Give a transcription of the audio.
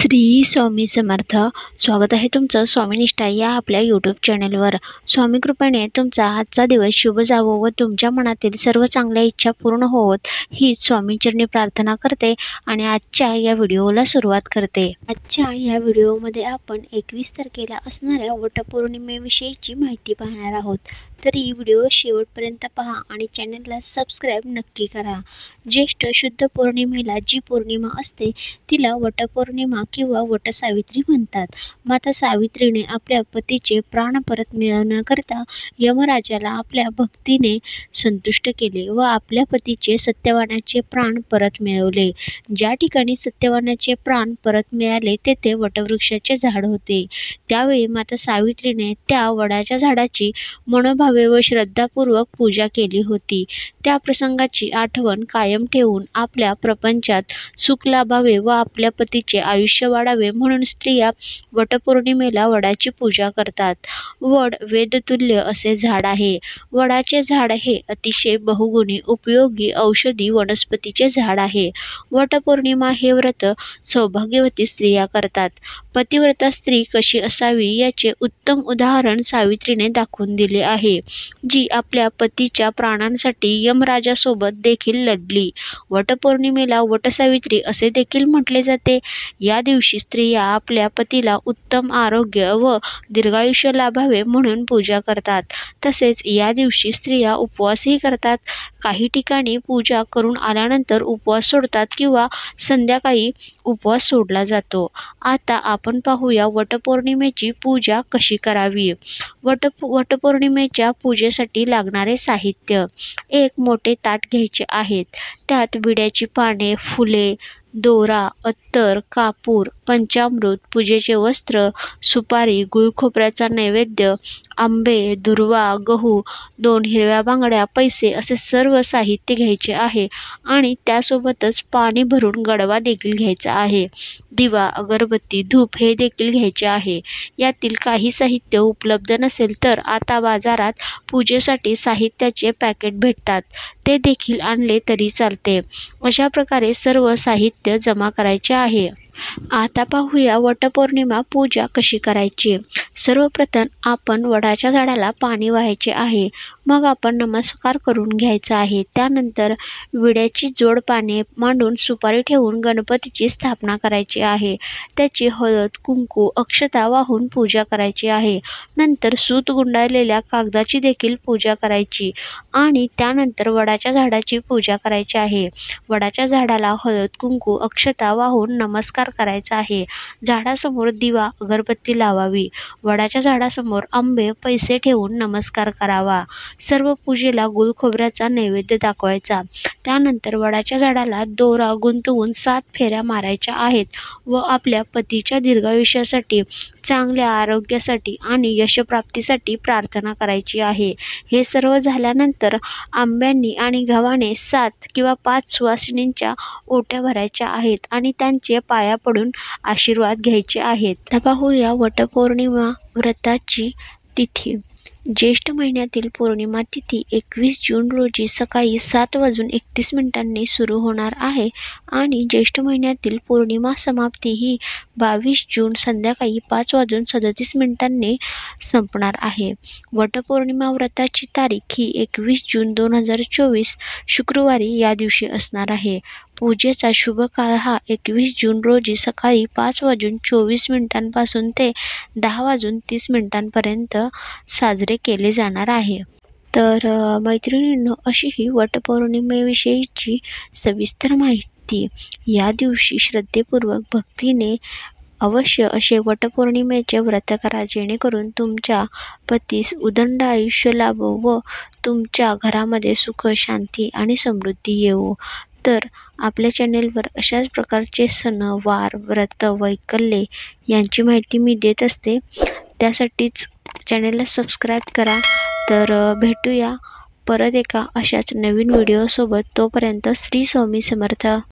श्री स्वामी समर्थ. स्वागत आहे तुमचं स्वामीनिष्ठा या आपल्या यूट्यूब चॅनलवर. स्वामी कृपेने तुमचा आजचा दिवस शुभ जावो व तुमच्या मनातील सर्व चांगल्या इच्छा पूर्ण होवोत ही स्वामींचरणी प्रार्थना करते आणि आजच्या या व्हिडिओला सुरुवात करते. आजच्या या व्हिडिओमध्ये आपण 21 तारखेला असणाऱ्या वटपौर्णिमेविषयीची माहिती पाहणार आहोत. तरी व्हिडिओ शेवटपर्यंत पहा आणि चॅनलला सबस्क्राईब नक्की करा. ज्येष्ठ शुद्ध पौर्णिमेला जी पौर्णिमा असते तिला वटपौर्णिमा किंवा वटसावित्री म्हणतात. माता सावित्रीने आपल्या पतीचे प्राण परत मिळवण्याकरता यमराजाला आपल्या भक्तीने संतुष्ट केले व आपल्या पतीचे सत्यवानाचे प्राण परत मिळवले. ज्या ठिकाणी सत्यवानाचे प्राण परत मिळाले तेथे वटवृक्षाचे झाड होते. त्यावेळी माता सावित्रीने त्या वडाच्या झाडाची मनोभावे व श्रद्धापूर्वक पूजा केली होती. त्या प्रसंगाची आठवण कायम ठेवून आपल्या प्रपंचात सुख लाभावे व आपल्या पतीचे आयुष्य वाढावे म्हणून स्त्रिया वटपौर्णिमेला वडाची पूजा करतात. वड वेदतुल्य असे झाड आहे. वडाचे झाड हे अतिशय बहुगुणी उपयोगी औषधी वनस्पतीचे झाड आहे. वटपौर्णिमा हे व्रत सौभाग्यवती स्त्रिया करतात. पतिव्रता स्त्री कशी असावी याचे उत्तम उदाहरण सावित्रीने दाखवून दिले आहे, जी आपल्या पतीच्या प्राणांसाठी यमराजासोबत देखील लढली. वटपौर्णिमेला वटसावित्री असे देखील म्हटले जाते. या दिवशी स्त्रिया आपल्या पतीला उत्तम आरोग्य व दीर्घायुष्य लाभावे म्हणून पूजा करतात. तसेच या दिवशी स्त्रिया उपवासही करतात. काही ठिकाणी पूजा करून आल्यानंतर उपवास सोडतात किंवा संध्याकाळी उपवास सोडला जातो. आता आपण पाहूया वटपौर्णिमेची पूजा कशी करावी. वटपौर्णिमेच्या पूजेसाठी लागणारे साहित्य. एक मोठे ताट घ्यायचे आहेत. त्यात विड्याची पाने, फुले, दोरा, अत्तर, कापूर, पंचामृत, पूजेचे वस्त्र, सुपारी, गुळखोबऱ्याचा नैवेद्य, आंबे, दुर्वा, गहू, 2 हिरव्या बांगड्या, पैसे असे सर्व साहित्य घ्यायचे आहे आणि त्यासोबतच पाणी भरून गडवा देखील घ्यायचा आहे. दिवा, अगरबत्ती, धूप हे देखील घ्यायचे आहे. यातील काही साहित्य उपलब्ध नसेल तर आता बाजारात पूजेसाठी साहित्याचे पॅकेट भेटतात, ते देखील आणले तरी चालते. अशा प्रकारे सर्व साहित्य जमा करायचे आहे. आता पाहूया वटपौर्णिमा पूजा कशी करायची. सर्वप्रथम आपण वडाच्या झाडाला पाणी वाहायचे आहे. मग आपण नमस्कार करून घ्यायचा आहे. त्यानंतर विड्याची जोड पाने मांडून सुपारी ठेवून गणपतीची स्थापना करायची आहे. त्याची हळद, कुंकू, अक्षता वाहून पूजा करायची आहे. नंतर सूत गुंडाळलेल्या कागदाची देखील पूजा करायची आणि त्यानंतर वडाच्या झाडाची पूजा करायची आहे. वडाच्या झाडाला हळद, कुंकू, अक्षता वाहून नमस्कार करायचा आहे. झाडासमोर दिवा, अगरबत्ती लावावी. वडाच्या झाडासमोर आंबे, पैसे ठेवून नमस्कार करावा. सर्व पूजेला गुळखोबऱ्याचा नैवेद्य दाखवायचा. त्यानंतर वडाच्या झाडाला दोरा गुंतवून 7 फेऱ्या मारायच्या आहेत व आपल्या पतीच्या दीर्घायुष्यासाठी, चांगल्या आरोग्यासाठी आणि यशप्राप्तीसाठी प्रार्थना करायची आहे. हे सर्व झाल्यानंतर आंब्यांनी आणि गव्हाने 7 किंवा 5 सुवासिनींच्या ओट्या भरायच्या आहेत आणि त्यांचे पाया पडून आशीर्वाद घ्यायचे आहेत. आता पाहूया वटपौर्णिमा व्रताची तिथी. ज्येष्ठ महिन्यातील पौर्णिमा तिथी 21 जून रोजी सकाळी 7:31 सुरू होणार आहे आणि ज्येष्ठ महिन्यातील पौर्णिमा समाप्ती ही 22 जून संध्याकाळी 5:37 संपणार आहे. वटपौर्णिमा व्रताची तारीख ही 21 जून 2024 शुक्रवारी या दिवशी असणार आहे. पूजेचा शुभ काळ हा 21 जून रोजी सकाळी 5:24 पासून ते 10:30 साजरे केले जाणार आहे. तर मैत्रिणींनो, अशी ही वटपौर्णिमेविषयीची सविस्तर माहिती. या दिवशी श्रद्धेपूर्वक भक्तीने अवश्य असे वटपौर्णिमेचे व्रत करा, जेणेकरून तुमच्या पतीस उदंड आयुष्य लाभो व तुमच्या घरामध्ये सुख, शांती आणि समृद्धी येवो. तर आपल्या चॅनेलवर अशाच प्रकारचे सण, वार, व्रत, वैकल्ये यांची माहिती मी देत असते. त्यासाठीच चॅनेलला सबस्क्राईब करा. तर भेटूया परत एका अशाच नवीन व्हिडिओसोबत. तोपर्यंत श्री स्वामी समर्थ.